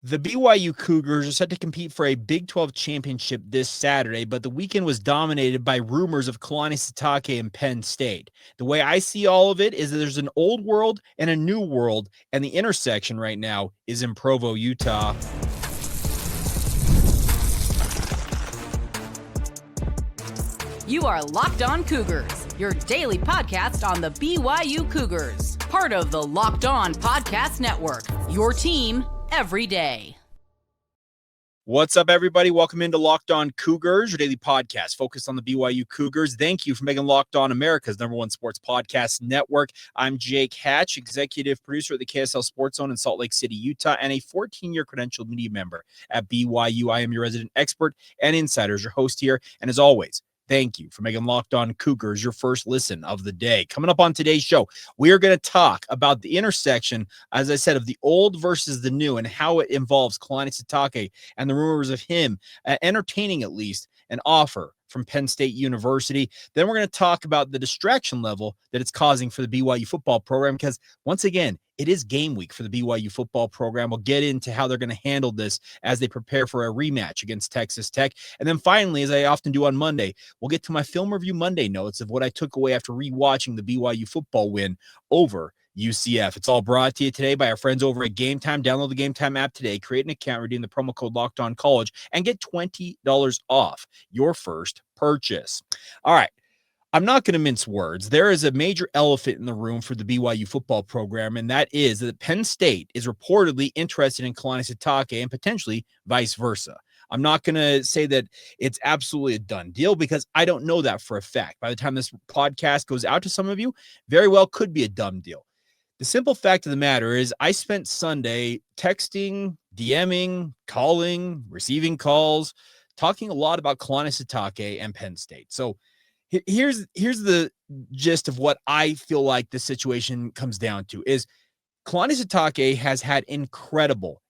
The BYU Cougars are set to compete for a Big 12 championship this Saturday, but the weekend was dominated by rumors of Kalani Sitake and Penn State. The way I see all of it is that there's an old world and a new world, and the intersection right now is in Provo, Utah. You are Locked On Cougars, your daily podcast on the BYU Cougars, part of the Locked On Podcast Network, your team every day. What's up, everybody? Welcome into Locked On Cougars, your daily podcast focused on the BYU Cougars. Thank you for making Locked On America's #1 sports podcast network. I'm Jake Hatch, executive producer at the KSL Sports Zone in Salt Lake City, Utah, and a 14-year credentialed media member at BYU. I am your resident expert and insider, your host here, and as always, thank you for making Locked On Cougars your first listen of the day. Coming up on today's show, we are going to talk about the intersection, as I said, of the old versus the new and how it involves Kalani Sitake and the rumors of him entertaining at least an offer from Penn State University. Then we're going to talk about the distraction level that it's causing for the BYU football program because, once again, it is game week for the BYU football program. We'll get into how they're going to handle this as they prepare for a rematch against Texas Tech. And then finally, as I often do on Monday, we'll get to my film review Monday notes of what I took away after rewatching the BYU football win over UCF. It's all brought to you today by our friends over at Game Time. Download the Game Time app today, create an account, redeem the promo code Locked On College, and get $20 off your first purchase. All right. I'm not going to mince words. There is a major elephant in the room for the BYU football program, and that is that Penn State is reportedly interested in Kalani Sitake and potentially vice versa. I'm not going to say that it's absolutely a done deal because I don't know that for a fact. By the time this podcast goes out to some of you, very well could be a done deal. The simple fact of the matter is I spent Sunday texting, DMing, calling, receiving calls, talking a lot about Kalani Sitake and Penn State. So here's the gist of what I feel like the situation comes down to is Kalani Sitake has had incredible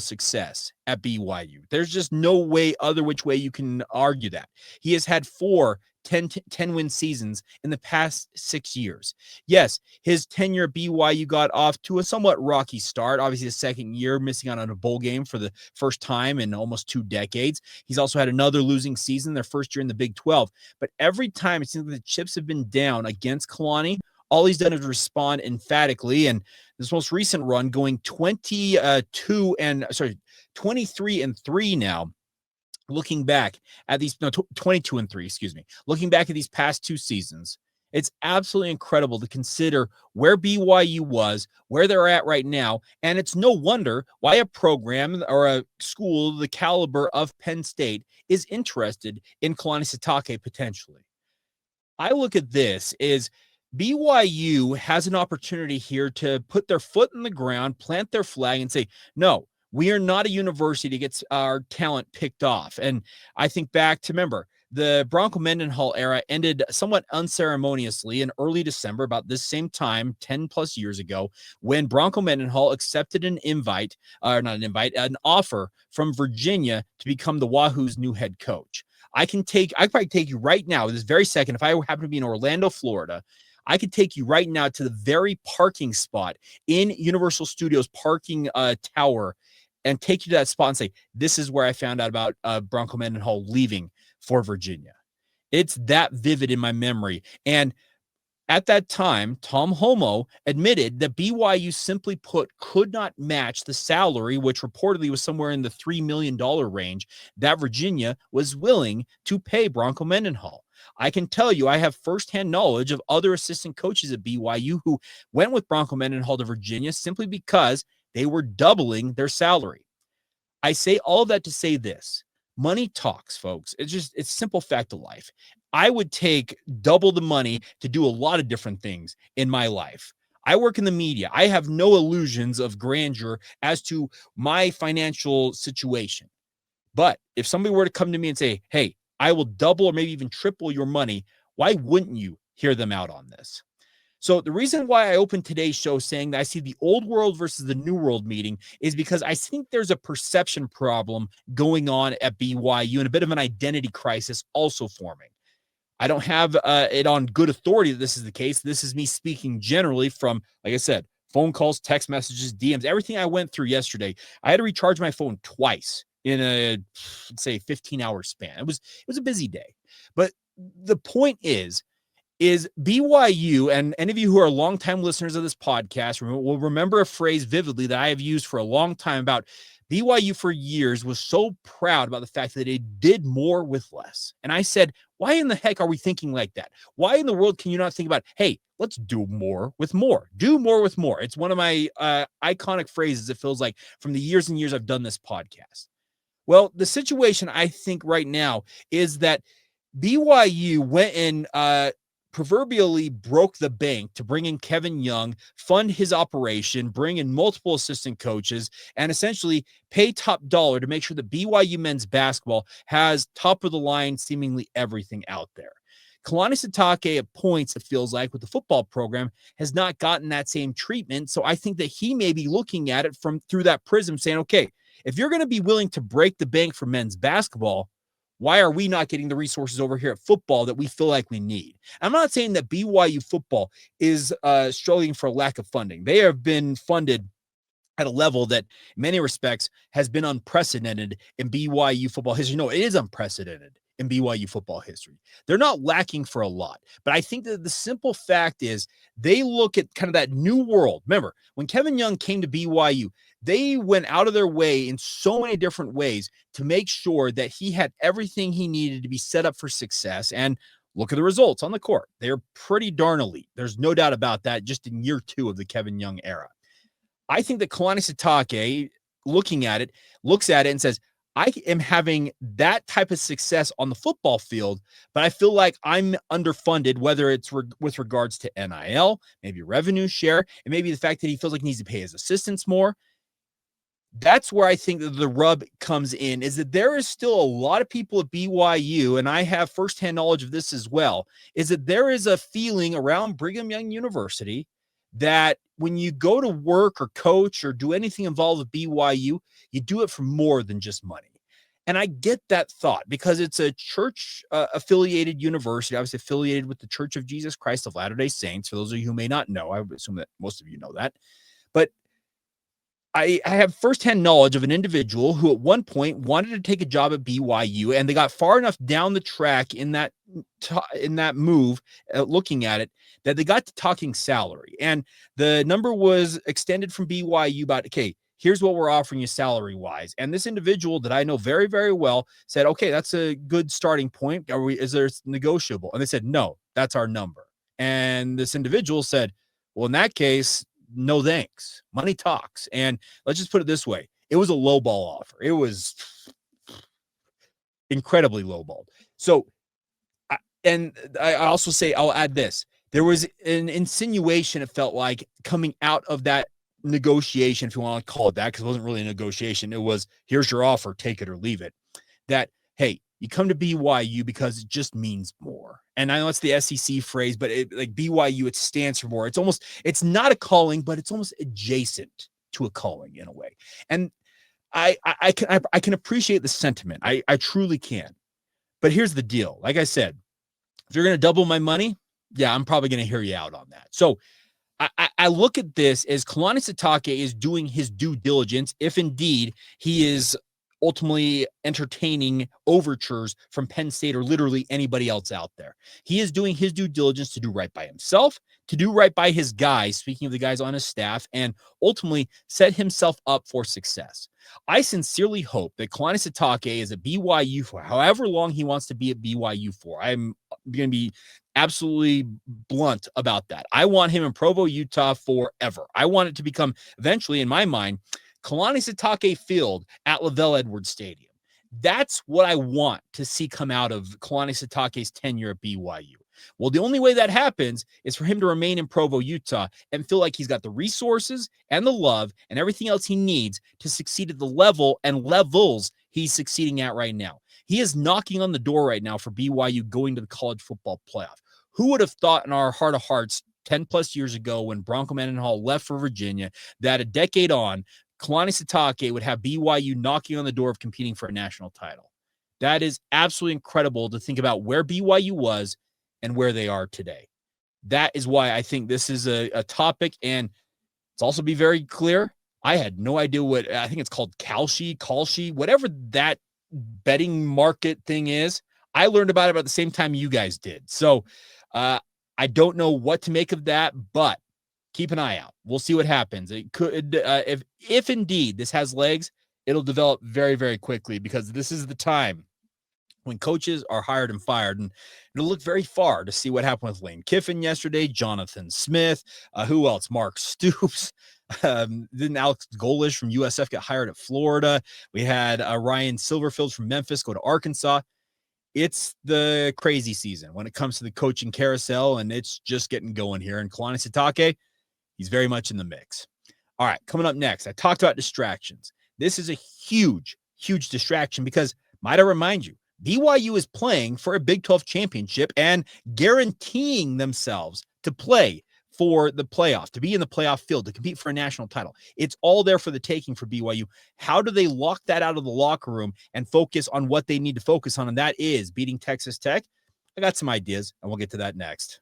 success at BYU. There's just no other which way you can argue that. He has had 10-win seasons in the past 6 years. Yes, his tenure at BYU got off to a somewhat rocky start. Obviously, the second year missing out on a bowl game for the first time in almost 2 decades. He's also had another losing season, their first year in the Big 12. But every time it seems like the chips have been down against Kalani, all he's done is respond emphatically. And this most recent run going 23-3 now. Looking back at these, 22-3, looking back at these past 2 seasons, it's absolutely incredible to consider where BYU was, where they're at right now. And it's no wonder why a program or a school the caliber of Penn State is interested in Kalani Sitake potentially. I look at this as BYU has an opportunity here to put their foot in the ground, plant their flag, and say, no, we are not a university that gets our talent picked off. And I think back to, remember, the Bronco Mendenhall era ended somewhat unceremoniously in early December, about this same time, 10 plus years ago, when Bronco Mendenhall accepted an offer from Virginia to become the Wahoo's new head coach. I can probably take you right now, this very second, if I happen to be in Orlando, Florida, I could take you right now to the very parking spot in Universal Studios parking tower and take you to that spot and say, this is where I found out about Bronco Mendenhall leaving for Virginia. It's that vivid in my memory. And at that time, Tom Homo admitted that BYU simply put could not match the salary, which reportedly was somewhere in the $3 million range, that Virginia was willing to pay Bronco Mendenhall. I can tell you, I have firsthand knowledge of other assistant coaches at BYU who went with Bronco Mendenhall to Virginia simply because they were doubling their salary. I say all of that to say this. Money talks, folks. It's simple fact of life. I would take double the money to do a lot of different things in my life. I work in the media. I have no illusions of grandeur as to my financial situation. But if somebody were to come to me and say, hey, I will double or maybe even triple your money, why wouldn't you hear them out on this? So the reason why I opened today's show saying that I see the old world versus the new world meeting is because I think there's a perception problem going on at BYU and a bit of an identity crisis also forming. I don't have it on good authority that this is the case. This is me speaking generally from, like I said, phone calls, text messages, DMs, everything I went through yesterday. I had to recharge my phone twice in a, say, 15-hour span. It was a busy day. But the point is BYU, and any of you who are longtime listeners of this podcast will remember a phrase vividly that I have used for a long time about BYU for years was so proud about the fact that it did more with less. And I said, why in the heck are we thinking like that? Why in the world can you not think about, hey, let's do more with more. Do more with more. It's one of my iconic phrases, it feels like, from the years and years I've done this podcast. Well, the situation I think right now is that BYU went and proverbially broke the bank to bring in Kevin Young, fund his operation, bring in multiple assistant coaches, and essentially pay top dollar to make sure that BYU men's basketball has top of the line, seemingly everything out there. Kalani Sitake at points, it feels like, with the football program, has not gotten that same treatment. So I think that he may be looking at it through that prism, saying, okay, if you're going to be willing to break the bank for men's basketball, why are we not getting the resources over here at football that we feel like we need? I'm not saying that BYU football is struggling for a lack of funding. They have been funded at a level that in many respects has been unprecedented in BYU football history. No, it is unprecedented in BYU football history. They're not lacking for a lot, but I think that the simple fact is they look at kind of that new world. Remember, when Kevin Young came to BYU, they went out of their way in so many different ways to make sure that he had everything he needed to be set up for success. And look at the results on the court. They're pretty darn elite. There's no doubt about that just in year 2 of the Kevin Young era. I think that Kalani Sitake, looking at it, looks at it and says, I am having that type of success on the football field, but I feel like I'm underfunded, whether it's with regards to NIL, maybe revenue share, and maybe the fact that he feels like he needs to pay his assistants more. That's where I think that the rub comes in, is that there is still a lot of people at BYU, and I have firsthand knowledge of this as well, is that there is a feeling around Brigham Young University that when you go to work or coach or do anything involved with BYU, you do it for more than just money. And I get that thought because it's a church affiliated university, obviously affiliated with the Church of Jesus Christ of Latter-day Saints. For those of you who may not know, I would assume that most of you know that. But I have firsthand knowledge of an individual who at one point wanted to take a job at BYU, and they got far enough down the track in that move, looking at it, that they got to talking salary. And the number was extended from BYU about, okay, here's what we're offering you salary-wise. And this individual that I know very, very well said, okay, that's a good starting point. Is there negotiable? And they said, no, that's our number. And this individual said, well, in that case, no thanks. Money talks. And let's just put it this way. It was a lowball offer. It was incredibly lowballed. So, I also say, I'll add this. There was an insinuation, it felt like, coming out of that negotiation, if you want to call it that, because it wasn't really a negotiation. It was, here's your offer, take it or leave it. That, hey, you come to BYU because it just means more. And I know it's the SEC phrase, but like BYU, it stands for more. It's not a calling, but it's almost adjacent to a calling in a way. And I can appreciate the sentiment. I truly can. But here's the deal. Like I said, if you're going to double my money, yeah, I'm probably going to hear you out on that. So I look at this as Kalani Sitake is doing his due diligence, if indeed he is ultimately entertaining overtures from Penn State or literally anybody else out there. He is doing his due diligence to do right by himself, to do right by his guys, speaking of the guys on his staff, and ultimately set himself up for success. I sincerely hope that Kalani Sitake is at BYU for however long he wants to be at BYU for. I'm going to be absolutely blunt about that. I want him in Provo, Utah forever. I want it to become eventually, in my mind, Kalani Sitake Field at Lavelle Edwards Stadium. That's what I want to see come out of Kalani Sitake's tenure at BYU. Well, the only way that happens is for him to remain in Provo, Utah, and feel like he's got the resources and the love and everything else he needs to succeed at the level and levels he's succeeding at right now. He is knocking on the door right now for BYU going to the college football playoff. Who would have thought in our heart of hearts 10 plus years ago when Bronco Mendenhall left for Virginia that a decade on, Kalani Sitake would have BYU knocking on the door of competing for a national title? That is absolutely incredible to think about where BYU was and where they are today. That is why I think this is a topic, and Let's also be very clear. I had no idea what, I think it's called Kalshi, whatever that betting market thing is. I learned about it about the same time you guys did. So I don't know what to make of that, but keep an eye out. We'll see what happens. It could, if indeed this has legs, it'll develop very, very quickly, because this is the time when coaches are hired and fired, and it'll look very far to see what happened with Lane Kiffin yesterday, Jonathan Smith, who else? Mark Stoops. Didn't Alex Golish from USF get hired at Florida? We had Ryan Silverfield from Memphis go to Arkansas. It's the crazy season when it comes to the coaching carousel, and it's just getting going here. And Kalani Sitake, he's very much in the mix. All right, coming up next, I talked about distractions. This is a huge, huge distraction because, might I remind you, BYU is playing for a Big 12 championship and guaranteeing themselves to play for the playoff, to be in the playoff field, to compete for a national title. It's all there for the taking for BYU. How do they lock that out of the locker room and focus on what they need to focus on? And that is beating Texas Tech. I got some ideas, and we'll get to that next.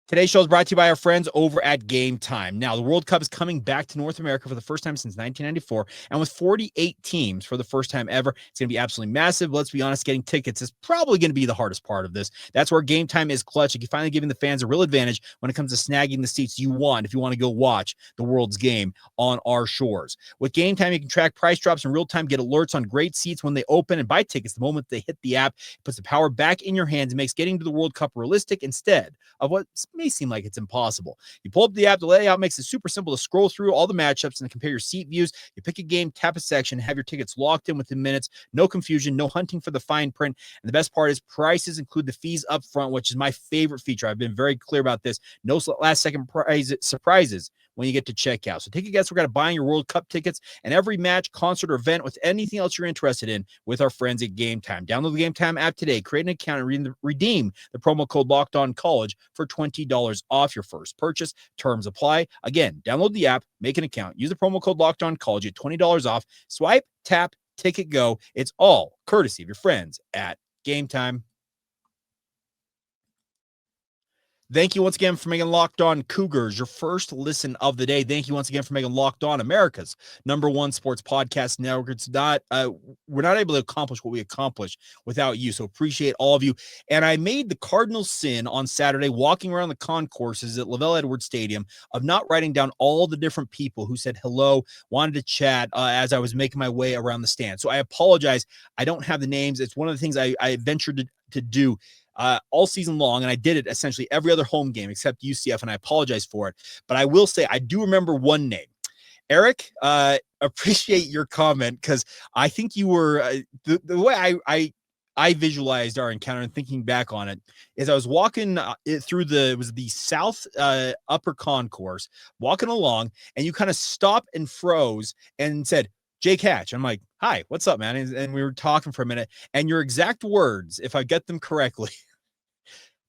Today's show is brought to you by our friends over at Game Time. Now, the World Cup is coming back to North America for the first time since 1994, and with 48 teams for the first time ever, it's going to be absolutely massive. Let's be honest, getting tickets is probably going to be the hardest part of this. That's where Game Time is clutch. You're finally giving the fans a real advantage when it comes to snagging the seats you want if you want to go watch the world's game on our shores. With Game Time, you can track price drops in real time, get alerts on great seats when they open, and buy tickets the moment they hit the app. It puts the power back in your hands and makes getting to the World Cup realistic instead of what may seem like it's impossible. You pull up the app, the layout makes it super simple to scroll through all the matchups and compare your seat views. You pick a game, tap a section, have your tickets locked in within minutes. No confusion, no hunting for the fine print. And the best part is prices include the fees up front, which is my favorite feature. I've been very clear about this. No last second surprises when you get to checkout. So take a guess. We're going to buy your World Cup tickets and every match, concert, or event with anything else you're interested in with our friends at Game Time. Download the Game Time app today, create an account, and redeem the promo code LOCKEDONCollege for $20 off your first purchase. Terms apply. Again, download the app, make an account, use the promo code LOCKEDONCollege at $20 off. Swipe, tap, ticket, go. It's all courtesy of your friends at Game Time. Thank you once again for making Locked On Cougars your first listen of the day. Thank you once again for making Locked On America's #1 sports podcast network. It's not, we're not able to accomplish what we accomplish without you. So appreciate all of you. And I made the cardinal sin on Saturday, walking around the concourses at Lavelle Edwards Stadium, of not writing down all the different people who said hello, wanted to chat as I was making my way around the stand. So I apologize. I don't have the names. It's one of the things I ventured to do all season long, and I did it essentially every other home game except UCF, and I apologize for it. But I will say I do remember one name. Eric, appreciate your comment, because I think you were the way I visualized our encounter and thinking back on it is I was walking through it was the south upper concourse, walking along, and you kind of stopped and froze and said, Jake Hatch. I'm like, hi, what's up, man? And we were talking for a minute, and your exact words, if I get them correctly,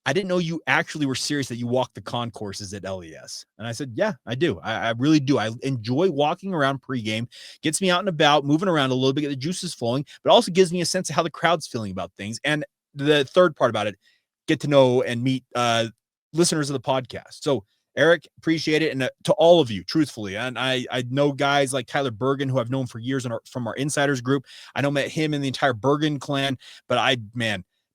I didn't know you actually were serious that you walk the concourses at LES. And I said, yeah, I do. I really do. I enjoy walking around pregame. Gets me out and about, moving around a little bit, get the juices flowing, but also gives me a sense of how the crowd's feeling about things. And the third part about it, get to know and meet listeners of the podcast. So Eric, appreciate it. And to all of you, truthfully, and I know guys like Tyler Bergen, who I've known for years from our insiders group. I know met him and the entire Bergen clan, but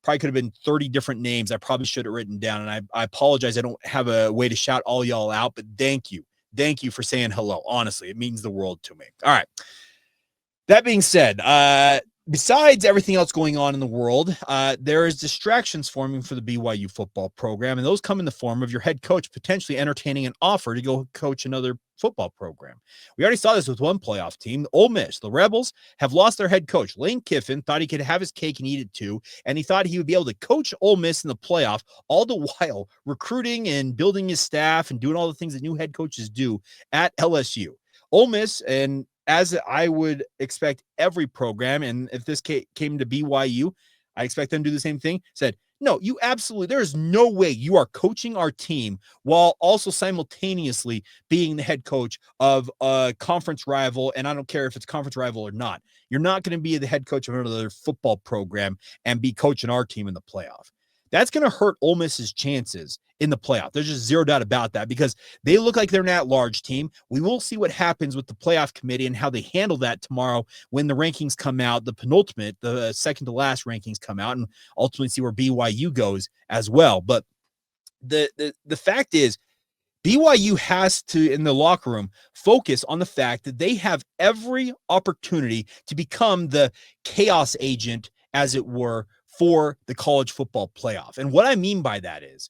probably could have been 30 different names I probably should have written down. And I apologize. I don't have a way to shout all y'all out, but thank you. Thank you for saying hello. Honestly, it means the world to me. All right. That being said, besides everything else going on in the world, there is distractions forming for the BYU football program, and those come in the form of your head coach potentially entertaining an offer to go coach another football program. We already saw this with one playoff team, Ole Miss. The Rebels have lost their head coach. Lane Kiffin thought he could have his cake and eat it too, and he thought he would be able to coach Ole Miss in the playoff, all the while recruiting and building his staff and doing all the things that new head coaches do at LSU. Ole Miss, and as I would expect every program, and if this came to BYU, I expect them to do the same thing, said, no, you absolutely, there is no way you are coaching our team while also simultaneously being the head coach of a conference rival, and I don't care if it's conference rival or not. You're not going to be the head coach of another football program and be coaching our team in the playoff. that's going to hurt Ole Miss's chances in the playoff. There's just zero doubt about that because they look like they're an at-large team. We will see what happens with the playoff committee and how they handle that tomorrow when the rankings come out, the penultimate, the second to last rankings come out, and ultimately see where BYU goes as well. But the fact is, BYU has to, in the locker room, focus on the fact that they have every opportunity to become the chaos agent, as it were, for the college football playoff. And what I mean by that is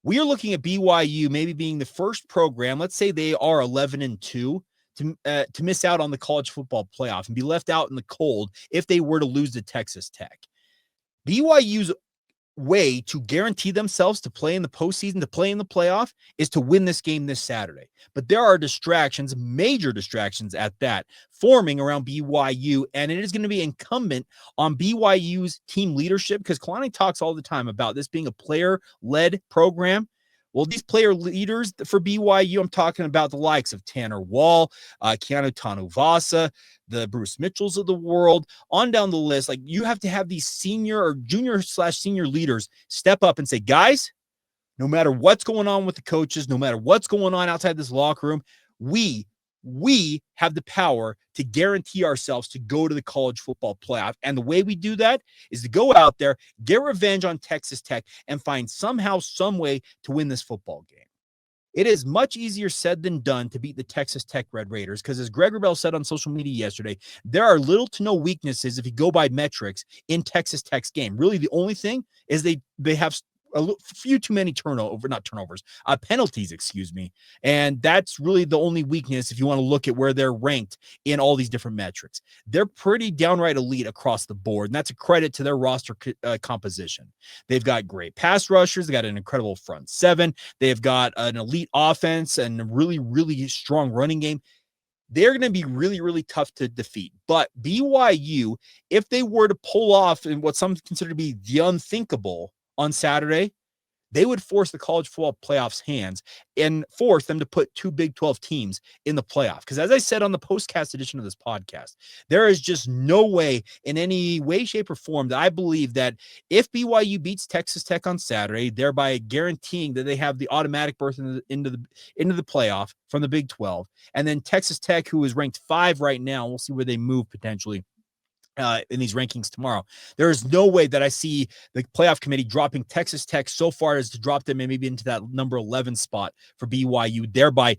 we are looking at BYU maybe being the first program, let's say they are 11-2, to miss out on the college football playoff and be left out in the cold if they were to lose to Texas Tech. BYU's way to guarantee themselves to play in the postseason, to play in the playoff, is to win this game this Saturday. But there are distractions, major distractions at that, forming around BYU, and it is going to be incumbent on BYU's team leadership, because Kalani talks all the time about this being a player-led program. Well, these player leaders for BYU, I'm talking about the likes of Tanner Wall, Keanu Tanuvasa, the Bruce Mitchells of the world, on down the list. Like, you have to have these senior or junior/senior leaders step up and say, guys, no matter what's going on with the coaches, no matter what's going on outside this locker room, we have the power to guarantee ourselves to go to the college football playoff. And the way we do that is to go out there, get revenge on Texas Tech, and find somehow, some way to win this football game. It is much easier said than done to beat the Texas Tech Red Raiders because, as Greg Wrubell said on social media yesterday, there are little to no weaknesses if you go by metrics in Texas Tech's game. Really, the only thing is they have a few too many penalties, and that's really the only weakness if you want to look at where they're ranked in all these different metrics. They're pretty downright elite across the board, and that's a credit to their roster composition. They've got great pass rushers. They got an incredible front seven. They've got an elite offense and a really, really strong running game. They're going to be really, really tough to defeat. But BYU, if they were to pull off in what some consider to be the unthinkable on Saturday, they would force the college football playoff's hands and force them to put two Big 12 teams in the playoff. Because as I said on the postcast edition of this podcast, there is just no way in any way, shape, or form that I believe that if BYU beats Texas Tech on Saturday, thereby guaranteeing that they have the automatic berth into the playoff from the Big 12, and then Texas Tech, who is ranked 5 right now, we'll see where they move potentially in these rankings tomorrow. There is no way that I see the playoff committee dropping Texas Tech so far as to drop them maybe into that number 11 spot for BYU, thereby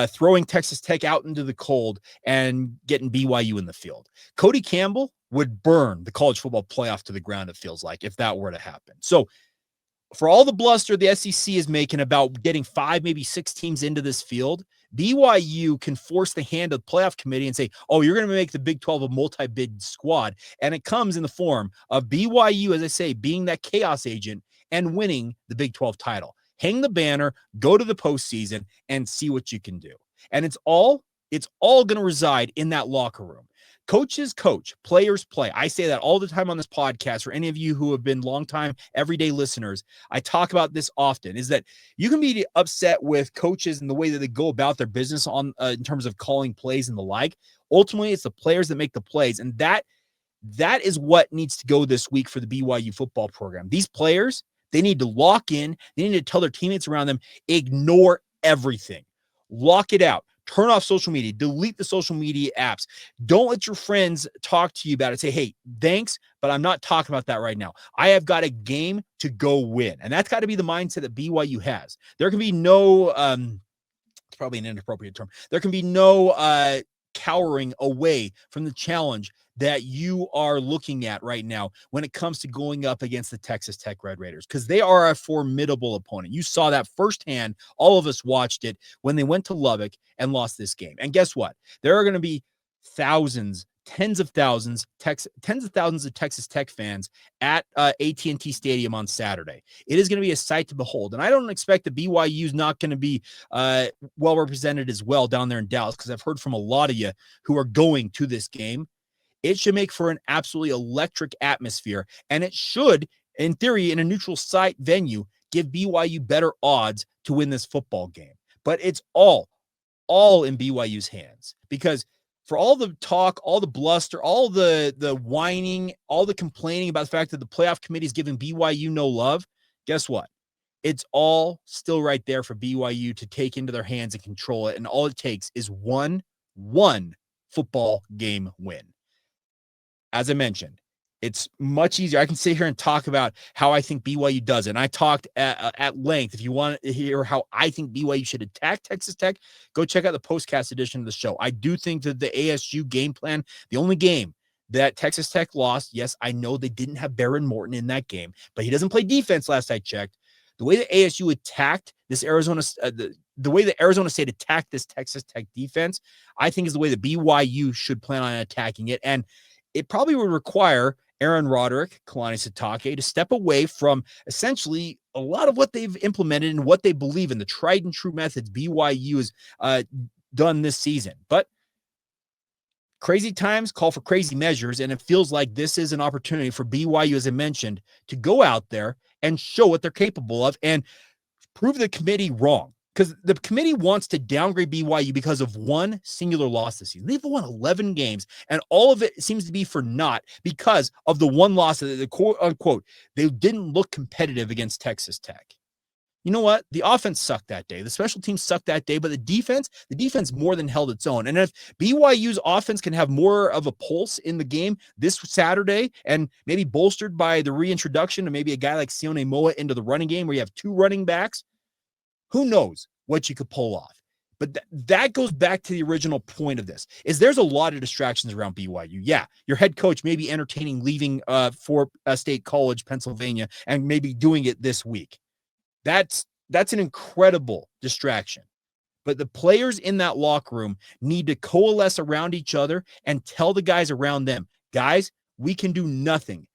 throwing Texas Tech out into the cold and getting BYU in the field. Cody Campbell would burn the college football playoff to the ground, it feels like, if that were to happen. So for all the bluster the SEC is making about getting 5, maybe 6 teams into this field, BYU can force the hand of the playoff committee and say, oh, you're going to make the Big 12 a multi-bid squad. And it comes in the form of BYU, as I say, being that chaos agent and winning the Big 12 title. Hang the banner, go to the postseason, and see what you can do. And it's all going to reside in that locker room. Coaches coach, players play. I say that all the time on this podcast. For any of you who have been longtime, everyday listeners, I talk about this often, is that you can be upset with coaches and the way that they go about their business on in terms of calling plays and the like. Ultimately, it's the players that make the plays, and that is what needs to go this week for the BYU football program. These players, they need to lock in. They need to tell their teammates around them, ignore everything. Lock it out. Turn off social media, delete the social media apps. Don't let your friends talk to you about it. Say, hey, thanks, but I'm not talking about that right now. I have got a game to go win. And that's got to be the mindset that BYU has. There can be no, it's probably an inappropriate term. There can be no cowering away from the challenge that you are looking at right now when it comes to going up against the Texas Tech Red Raiders, because they are a formidable opponent. You saw that firsthand. All of us watched it when they went to Lubbock and lost this game. And guess what? There are going to be thousands, tens of thousands of Texas Tech fans at AT&T Stadium on Saturday. It is going to be a sight to behold. And I don't expect that BYU is not going to be well represented as well down there in Dallas, because I've heard from a lot of you who are going to this game. It should make for an absolutely electric atmosphere, and it should, in theory, in a neutral site venue, give BYU better odds to win this football game. But it's all in BYU's hands, because for all the talk, all the bluster, all the whining, all the complaining about the fact that the playoff committee is giving BYU no love, guess what? It's all still right there for BYU to take into their hands and control it. And all it takes is one football game win. As I mentioned, it's much easier. I can sit here and talk about how I think BYU does it. And I talked at length. If you want to hear how I think BYU should attack Texas Tech, go check out the postcast edition of the show. I do think that the ASU game plan, the only game that Texas Tech lost, yes, I know they didn't have Baron Morton in that game, but he doesn't play defense last I checked. The way that ASU attacked this the way that Arizona State attacked this Texas Tech defense, I think is the way that BYU should plan on attacking it. And it probably would require Aaron Roderick, Kalani Sitake to step away from essentially a lot of what they've implemented and what they believe in, the tried and true methods BYU has done this season. But crazy times call for crazy measures, and it feels like this is an opportunity for BYU, as I mentioned, to go out there and show what they're capable of and prove the committee wrong. Because the committee wants to downgrade BYU because of one singular loss this season. They've won 11 games, and all of it seems to be for naught because of the one loss that the quote unquote, they didn't look competitive against Texas Tech. You know what? The offense sucked that day. The special teams sucked that day, but the defense more than held its own. And if BYU's offense can have more of a pulse in the game this Saturday and maybe bolstered by the reintroduction of maybe a guy like Sione Moa into the running game where you have two running backs, who knows what you could pull off. But that goes back to the original point of this, is there's a lot of distractions around BYU. Yeah, your head coach may be entertaining leaving for State College, Pennsylvania, and maybe doing it this week. That's an incredible distraction. But the players in that locker room need to coalesce around each other and tell the guys around them, guys, we can do nothing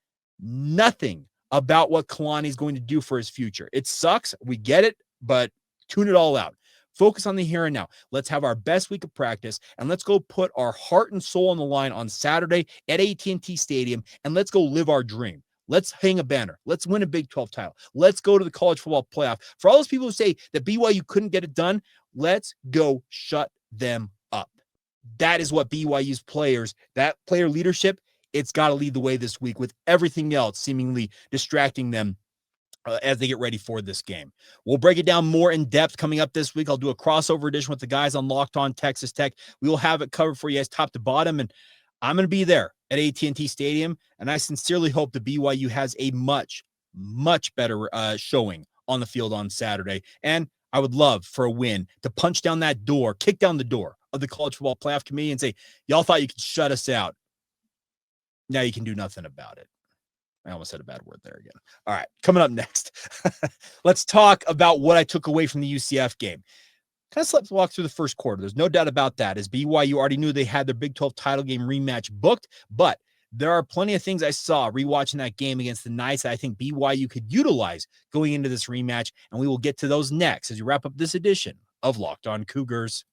about what Kalani is going to do for his future. It sucks. We get it, but tune it all out. Focus on the here and now. Let's have our best week of practice, and let's go put our heart and soul on the line on Saturday at AT&T Stadium, and let's go live our dream. Let's hang a banner. Let's win a Big 12 title. Let's go to the college football playoff. For all those people who say that BYU couldn't get it done, let's go shut them up. That is what BYU's players, that player leadership, it's got to lead the way this week with everything else seemingly distracting them as they get ready for this game. We'll break it down more in depth coming up this week. I'll do a crossover edition with the guys on Locked On Texas Tech. We will have it covered for you guys top to bottom, and I'm going to be there at AT&T Stadium, and I sincerely hope that BYU has a much, much better showing on the field on Saturday. And I would love for a win to punch down that door, kick down the door of the College Football Playoff Committee and say, y'all thought you could shut us out. Now you can do nothing about it. I almost said a bad word there again. All right, coming up next, let's talk about what I took away from the UCF game. Kind of slept walk through the first quarter. There's no doubt about that, as BYU already knew they had their Big 12 title game rematch booked, but there are plenty of things I saw rewatching that game against the Knights that I think BYU could utilize going into this rematch, and we will get to those next as we wrap up this edition of Locked On Cougars.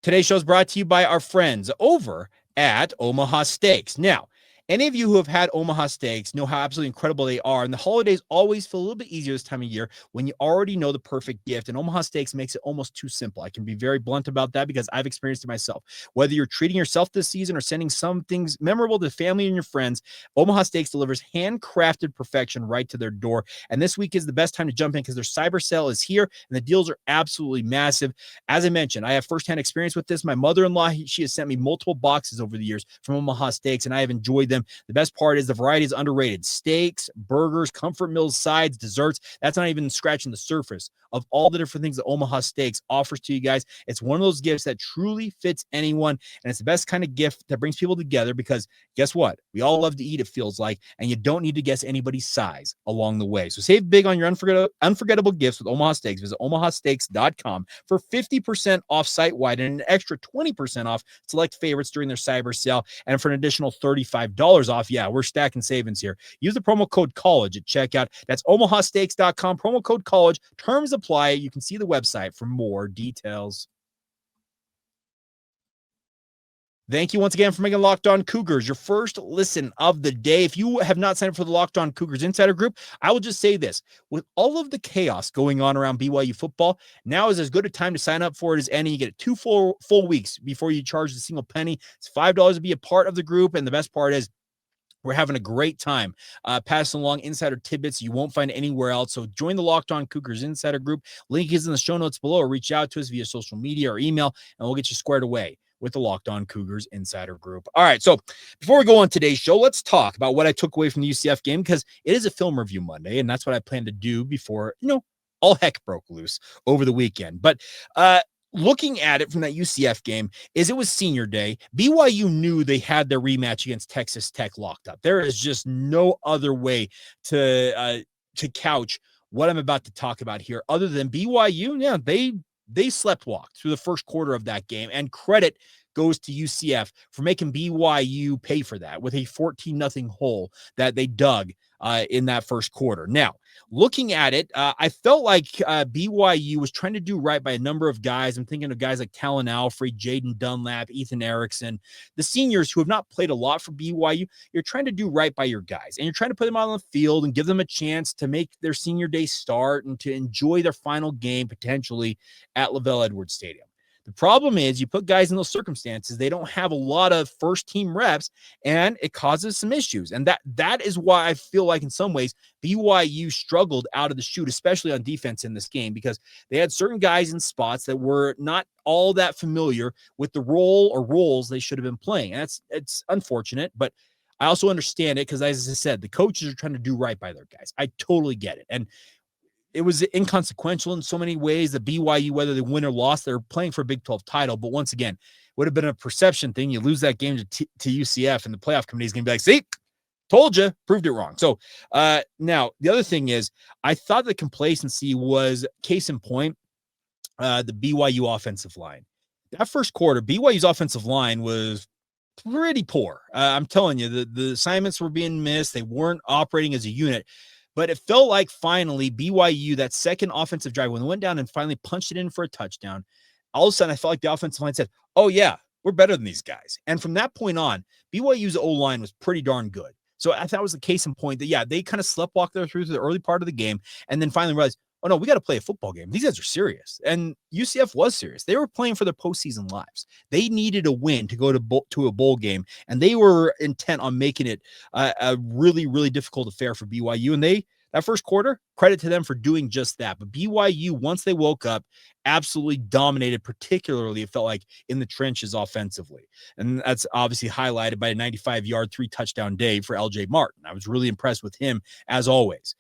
Today's show is brought to you by our friends over at Omaha Steaks. Now, any of you who have had Omaha Steaks know how absolutely incredible they are, and the holidays always feel a little bit easier this time of year when you already know the perfect gift, and Omaha Steaks makes it almost too simple. I can be very blunt about that because I've experienced it myself. Whether you're treating yourself this season or sending some things memorable to family and your friends, Omaha Steaks delivers handcrafted perfection right to their door, and this week is the best time to jump in because their cyber sale is here, and the deals are absolutely massive. As I mentioned, I have firsthand experience with this. My mother-in-law, she has sent me multiple boxes over the years from Omaha Steaks, and I have enjoyed them. The best part is the variety is underrated. Steaks, burgers, comfort meals, sides, desserts. That's not even scratching the surface of all the different things that Omaha Steaks offers to you guys. It's one of those gifts that truly fits anyone, and it's the best kind of gift that brings people together because guess what? We all love to eat, it feels like, and you don't need to guess anybody's size along the way. So save big on your unforgettable gifts with Omaha Steaks. Visit omahasteaks.com for 50% off site-wide and an extra 20% off select favorites during their cyber sale, and for an additional $35 off. Yeah, we're stacking savings here. Use the promo code COLLEGE at checkout. That's omahasteaks.com, promo code COLLEGE. Terms apply. You can see the website for more details. Thank you once again for making Locked On Cougars your first listen of the day. If you have not signed up for the Locked On Cougars Insider Group, I will just say this. With all of the chaos going on around BYU football, now is as good a time to sign up for it as any. You get 2 full weeks before you charge a single penny. It's $5 to be a part of the group, and the best part is we're having a great time passing along insider tidbits you won't find anywhere else. So join the Locked On Cougars Insider Group. Link is in the show notes below, or reach out to us via social media or email, and we'll get you squared away with the Locked On Cougars Insider Group. All right, so before we go on today's show, let's talk about what I took away from the UCF game, because it is a film review Monday, and that's what I plan to do before, all heck broke loose over the weekend. But looking at it from that UCF game, is it was senior day. BYU knew they had their rematch against Texas Tech locked up. There is just no other way to couch what I'm about to talk about here other than BYU. Yeah, they sleepwalked through the first quarter of that game, and credit goes to UCF for making BYU pay for that with a 14-0 hole that they dug in that first quarter. Now, looking at it, I felt like BYU was trying to do right by a number of guys. I'm thinking of guys like Talon Alfred, Jaden Dunlap, Ethan Erickson, the seniors who have not played a lot for BYU. You're trying to do right by your guys, and you're trying to put them out on the field and give them a chance to make their senior day start and to enjoy their final game potentially at LaVell Edwards Stadium. The problem is you put guys in those circumstances, they don't have a lot of first team reps, and it causes some issues. And that is why I feel like in some ways BYU struggled out of the chute, especially on defense in this game, because they had certain guys in spots that were not all that familiar with the role or roles they should have been playing. And it's unfortunate, but I also understand it because, as I said, the coaches are trying to do right by their guys. I totally get it. And it was inconsequential in so many ways that BYU, whether they win or lost, they're playing for a Big 12 title. But once again, would have been a perception thing. You lose that game to UCF, and the playoff committee is going to be like, see, told you, proved it wrong. So now the other thing is, I thought the complacency was case in point, the BYU offensive line. That first quarter, BYU's offensive line was pretty poor. I'm telling you, the assignments were being missed. They weren't operating as a unit. But it felt like finally BYU, that second offensive drive, when they went down and finally punched it in for a touchdown, all of a sudden I felt like the offensive line said, oh, yeah, we're better than these guys. And from that point on, BYU's O-line was pretty darn good. So I thought it was the case in point that, yeah, they kind of sleptwalked there through the early part of the game and then finally realized, oh, no, we got to play a football game. These guys are serious. And UCF was serious. They were playing for their postseason lives. They needed a win to go to a bowl game, and they were intent on making it a really, really difficult affair for BYU. And that first quarter, credit to them for doing just that. But BYU, once they woke up, absolutely dominated, particularly it felt like in the trenches offensively. And that's obviously highlighted by a 95-yard, 3-touchdown day for LJ Martin. I was really impressed with him, as always.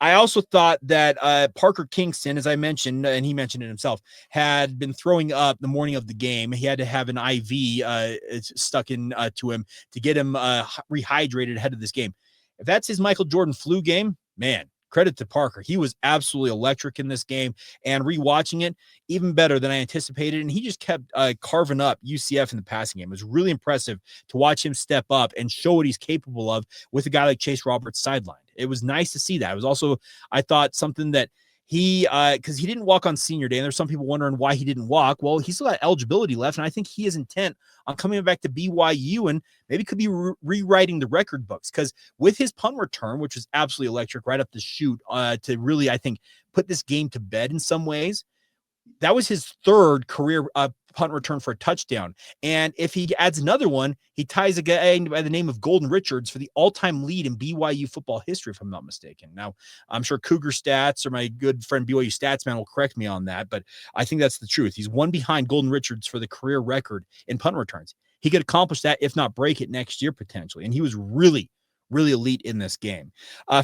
I also thought that Parker Kingston, as I mentioned, and he mentioned it himself, had been throwing up the morning of the game. He had to have an IV stuck in to him to get him rehydrated ahead of this game. If that's his Michael Jordan flu game, man, credit to Parker. He was absolutely electric in this game, and rewatching it, even better than I anticipated. And he just kept carving up UCF in the passing game. It was really impressive to watch him step up and show what he's capable of with a guy like Chase Roberts sidelined. It was nice to see that. It was also, I thought, something that because he didn't walk on senior day, and there's some people wondering why he didn't walk. Well, he's still got eligibility left, and I think he is intent on coming back to BYU and maybe could be rewriting the record books, because with his punt return, which was absolutely electric right up the chute to really, I think, put this game to bed in some ways. That was his third career punt return for a touchdown. And if he adds another one, he ties a guy by the name of Golden Richards for the all-time lead in BYU football history, if I'm not mistaken. Now, I'm sure Cougar Stats or my good friend BYU Stats man will correct me on that, but I think that's the truth. He's one behind Golden Richards for the career record in punt returns. He could accomplish that, if not break it, next year potentially. And he was really elite in this game.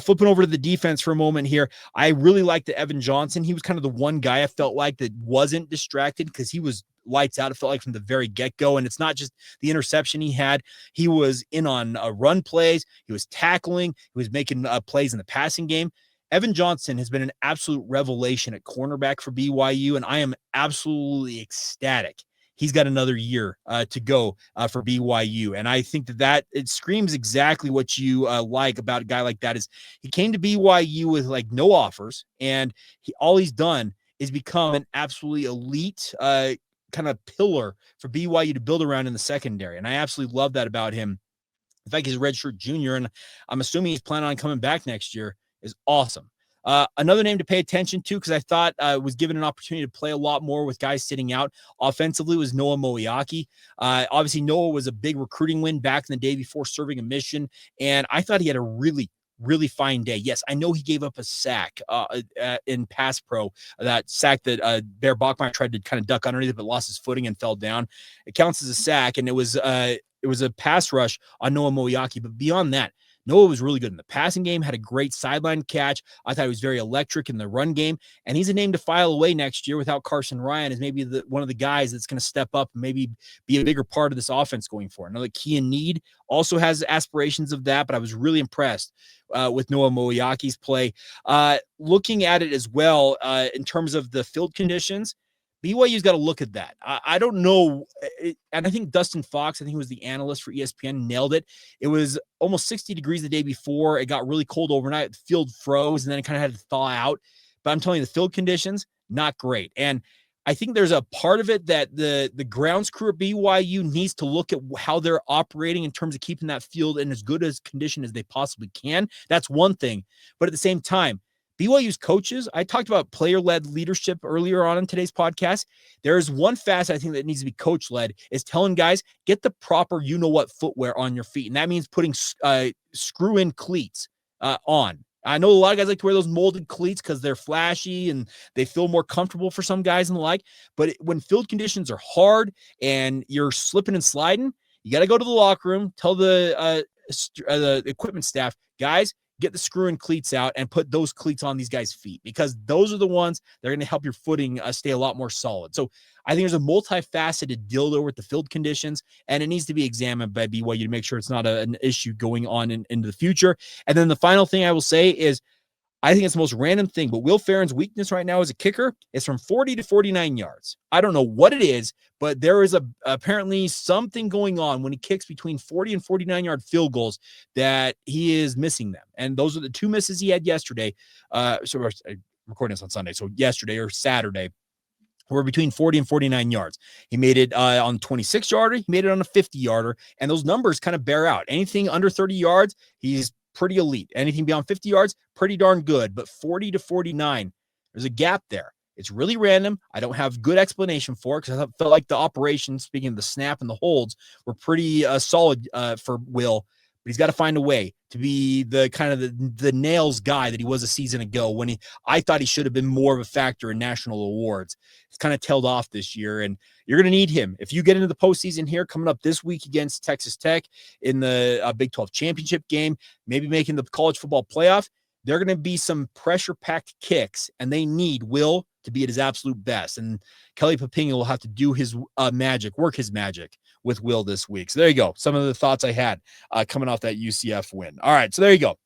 Flipping over to the defense for a moment here, I really liked the Evan Johnson. He was kind of the one guy I felt like that wasn't distracted, because he was lights out, it felt like, from the very get-go. And it's not just the interception he had. He was in on run plays. He was tackling. He was making plays in the passing game. Evan Johnson has been an absolute revelation at cornerback for BYU, and I am absolutely ecstatic he's got another year to go for BYU. And I think that it screams exactly what you like about a guy like that. Is he came to BYU with like no offers, and all he's done is become an absolutely elite kind of pillar for BYU to build around in the secondary. And I absolutely love that about him. The fact he's a redshirt junior, and I'm assuming he's planning on coming back next year, is awesome. Another name to pay attention to, because I thought was given an opportunity to play a lot more with guys sitting out offensively, was Noah Moeaki. Obviously, Noah was a big recruiting win back in the day before serving a mission, and I thought he had a really fine day. Yes, I know he gave up a sack in pass pro, that sack that Bear Bachmeyer tried to kind of duck underneath, but lost his footing and fell down. It counts as a sack, and it was a pass rush on Noah Moeaki. But beyond that, Noah was really good in the passing game, had a great sideline catch. I thought he was very electric in the run game, and he's a name to file away next year without Carson Ryan as maybe one of the guys that's going to step up and maybe be a bigger part of this offense going forward. I know that Keanu also has aspirations of that, but I was really impressed with Noah Moeaki's play. Looking at it as well in terms of the field conditions, BYU's got to look at that. I don't know. And I think Dustin Fox, I think he was the analyst for ESPN, nailed it. It was almost 60 degrees the day before. It got really cold overnight. The field froze, and then it kind of had to thaw out. But I'm telling you, the field conditions, not great. And I think there's a part of it that the grounds crew at BYU needs to look at how they're operating in terms of keeping that field in as good as condition as they possibly can. That's one thing. But at the same time, BYU's coaches, I talked about player-led leadership earlier on in today's podcast. There's one facet I think that needs to be coach-led, is telling guys, get the proper you-know-what footwear on your feet. And that means putting screw-in cleats on. I know a lot of guys like to wear those molded cleats because they're flashy and they feel more comfortable for some guys and the like. But when field conditions are hard and you're slipping and sliding, you got to go to the locker room, tell the equipment staff, guys, get the screw-in cleats out and put those cleats on these guys' feet, because those are the ones that are going to help your footing stay a lot more solid. So I think there's a multifaceted deal there with the field conditions, and it needs to be examined by BYU to make sure it's not an issue going on into the future. And then the final thing I will say is, I think it's the most random thing, but Will Farron's weakness right now as a kicker is from 40 to 49 yards. I don't know what it is, but there is apparently something going on when he kicks between 40 and 49-yard field goals that he is missing them. And those are the two misses he had yesterday. So we're recording this on Sunday. So yesterday or Saturday, were between 40 and 49 yards. He made it on 26-yarder. He made it on a 50-yarder. And those numbers kind of bear out. Anything under 30 yards, he's pretty elite. Anything beyond 50 yards, pretty darn good. But 40 to 49, there's a gap there. It's really random. I don't have good explanation for it because I felt like the operation, speaking of the snap and the holds, were pretty solid for Will. But he's got to find a way to be the kind of the nails guy that he was a season ago when I thought he should have been more of a factor in national awards. It's kind of tailed off this year, and you're going to need him. If you get into the postseason here coming up this week against Texas Tech in the Big 12 championship game, maybe making the college football playoff, there are going to be some pressure-packed kicks, and they need Will to be at his absolute best. And Kelly Papinga will have to do his magic, work his magic with Will this week. So there you go. Some of the thoughts I had coming off that UCF win. All right, so there you go.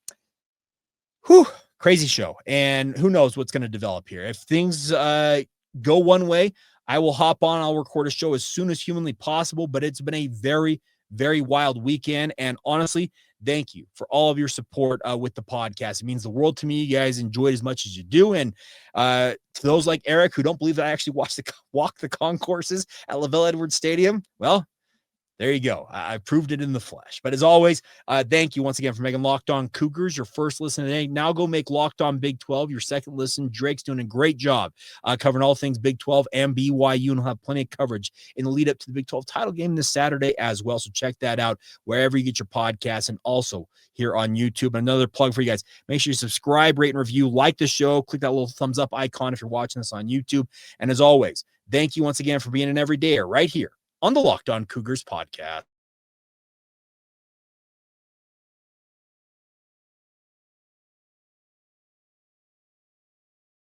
Whew, crazy show. And who knows what's going to develop here. If things go one way, I will hop on. I'll record a show as soon as humanly possible. But it's been a very, very wild weekend. And honestly, thank you for all of your support with the podcast. It means the world to me. You guys enjoy it as much as you do. And to those like Eric who don't believe that I actually walk the concourses at LaVelle Edwards Stadium, well, there you go. I proved it in the flesh. But as always, thank you once again for making Locked On Cougars your first listen today. Now go make Locked On Big 12 your second listen. Drake's doing a great job covering all things Big 12 and BYU, and he'll have plenty of coverage in the lead up to the Big 12 title game this Saturday as well. So check that out wherever you get your podcasts, and also here on YouTube. Another plug for you guys. Make sure you subscribe, rate, and review, like the show, click that little thumbs up icon if you're watching this on YouTube. And as always, thank you once again for being an everydayer right here on the Locked On Cougars podcast.